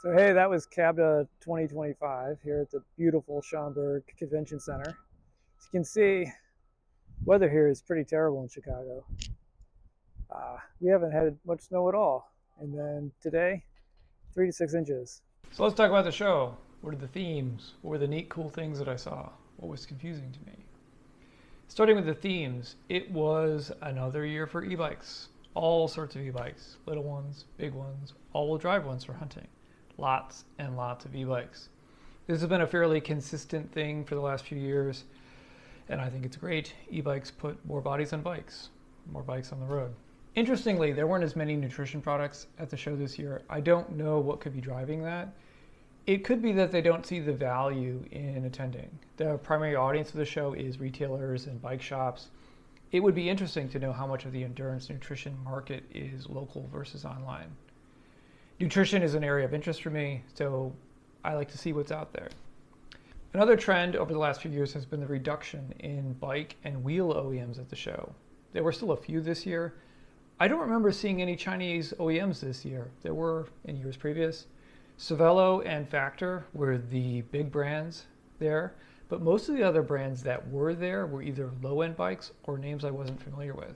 So hey, that was Cabda 2025 here at the beautiful Schaumburg Convention Center. As you can see, weather here is pretty terrible in Chicago. We haven't had much snow at all. And then today, 3 to 6 inches. So let's talk about the show. What are the themes? What were the neat, cool things that I saw? What was confusing to me? Starting with the themes, it was another year for e-bikes. All sorts of e-bikes, little ones, big ones, all-wheel drive ones for hunting. Lots and lots of e-bikes. This has been a fairly consistent thing for the last few years, and I think it's great. E-bikes put more bodies on bikes, more bikes on the road. Interestingly, there weren't as many nutrition products at the show this year. I don't know what could be driving that. It could be that they don't see the value in attending. The primary audience of the show is retailers and bike shops. It would be interesting to know how much of the endurance nutrition market is local versus online. Nutrition is an area of interest for me, so I like to see what's out there. Another trend over the last few years has been the reduction in bike and wheel OEMs at the show. There were still a few this year. I don't remember seeing any Chinese OEMs this year. There were in years previous. Cervelo and Factor were the big brands there, but most of the other brands that were there were either low-end bikes or names I wasn't familiar with.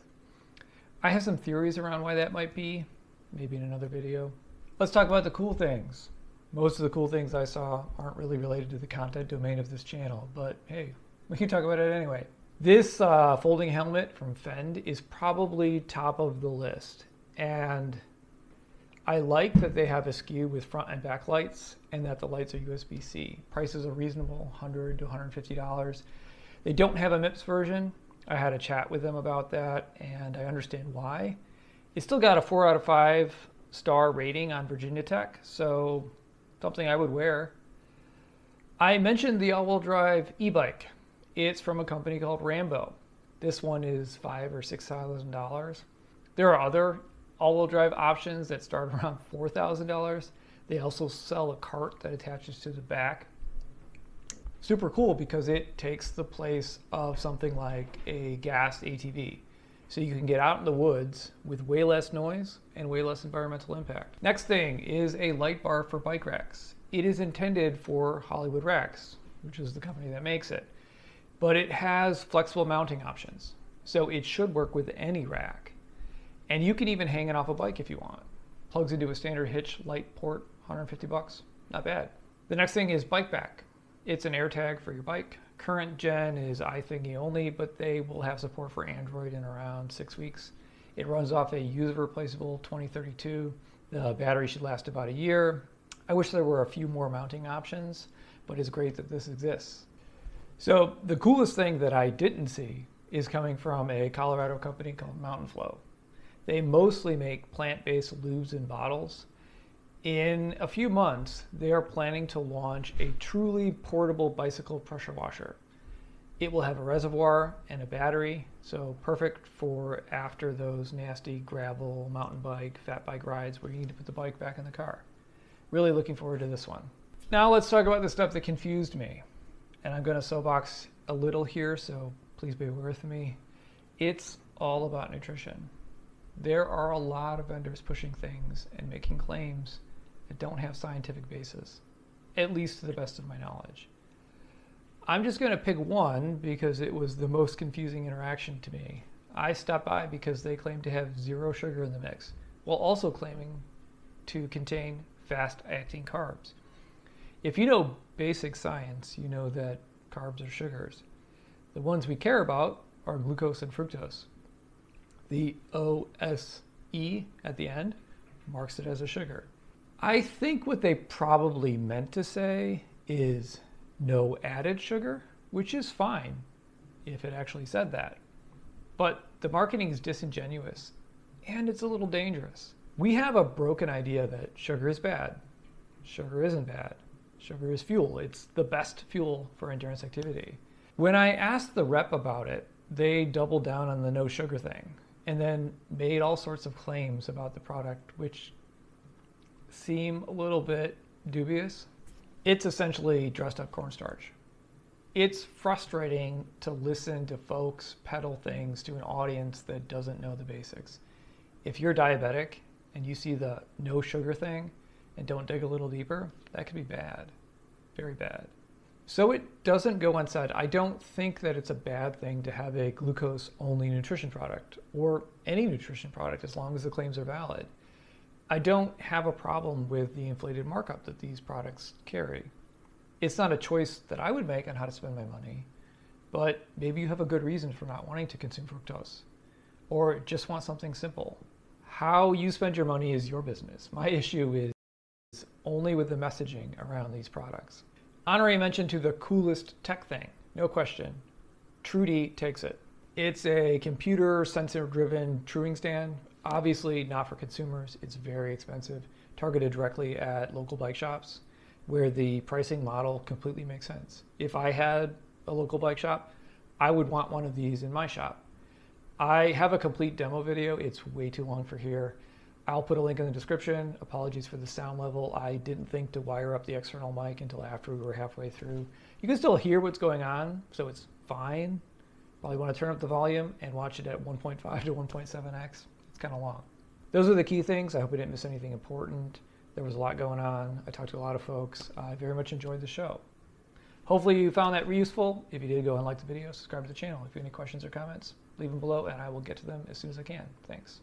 I have some theories around why that might be, maybe in another video. Let's talk about the cool things. Most of the cool things I saw aren't really related to the content domain of this channel, but hey, we can talk about it anyway. This folding helmet from Fend is probably top of the list, and I like that they have a SKU with front and back lights and that the lights are USB-C. Prices are reasonable, $100 to $150. They don't have a MIPS version. I had a chat with them about that, and I understand why. It's still got a 4 out of 5 star rating on Virginia Tech, so something I would wear. I mentioned the all-wheel drive e-bike. It's from a company called Rambo. This one is $5,000 or $6,000. There are other all-wheel drive options that start around $4,000. They also sell a cart that attaches to the back. Super cool because it takes the place of something like a gas ATV. So you can get out in the woods with way less noise and way less environmental impact. Next thing is a light bar for bike racks. It is intended for Hollywood Racks, which is the company that makes it. But it has flexible mounting options. So it should work with any rack. And you can even hang it off a bike if you want. Plugs into a standard hitch light port, 150 bucks, not bad. The next thing is bike back. It's an AirTag for your bike. Current gen is iThingy only, but they will have support for Android in around 6 weeks. It runs off a user replaceable 2032. The battery should last about a year. I wish there were a few more mounting options, but it's great that this exists. So the coolest thing that I didn't see is coming from a Colorado company called Mountain Flow. They mostly make plant-based lubes and bottles. In a few months, they are planning to launch a truly portable bicycle pressure washer. It will have a reservoir and a battery, so perfect for after those nasty gravel, mountain bike, fat bike rides where you need to put the bike back in the car. Really looking forward to this one. Now let's talk about the stuff that confused me. And I'm going to soapbox a little here, so please bear with me. It's all about nutrition. There are a lot of vendors pushing things and making claims that don't have scientific basis, at least to the best of my knowledge. I'm just going to pick one because it was the most confusing interaction to me. I stopped by because they claim to have 0 sugar in the mix, while also claiming to contain fast-acting carbs. If you know basic science, you know that carbs are sugars. The ones we care about are glucose and fructose. The OSE at the end marks it as a sugar. I think what they probably meant to say is no added sugar, which is fine if it actually said that. But the marketing is disingenuous and it's a little dangerous. We have a broken idea that sugar is bad. Sugar isn't bad. Sugar is fuel. It's the best fuel for endurance activity. When I asked the rep about it, they doubled down on the no sugar thing and then made all sorts of claims about the product, which seem a little bit dubious. It's essentially dressed up cornstarch. It's frustrating to listen to folks peddle things to an audience that doesn't know the basics. If you're diabetic and you see the no sugar thing, and don't dig a little deeper, that could be bad, very bad. So it doesn't go unsaid. I don't think that it's a bad thing to have a glucose-only nutrition product or any nutrition product as long as the claims are valid. I don't have a problem with the inflated markup that these products carry. It's not a choice that I would make on how to spend my money, but maybe you have a good reason for not wanting to consume fructose or just want something simple. How you spend your money is your business. My issue is only with the messaging around these products. Honorary mention to the coolest tech thing, no question. Trudy takes it. It's a computer sensor driven truing stand. Obviously not for consumers. It's very expensive, targeted directly at local bike shops where the pricing model completely makes sense. If I had a local bike shop, I would want one of these in my shop. I have a complete demo video. It's way too long for here. I'll put a link in the description. Apologies for the sound level. I didn't think to wire up the external mic until after we were halfway through. You can still hear what's going on, so it's fine. Probably want to turn up the volume and watch it at 1.5 to 1.7x. It's kind of long. Those are the key things. I hope I didn't miss anything important. There was a lot going on. I talked to a lot of folks. I very much enjoyed the show. Hopefully you found that useful. If you did, go and like the video, subscribe to the channel. If you have any questions or comments, leave them below and I will get to them as soon as I can. Thanks.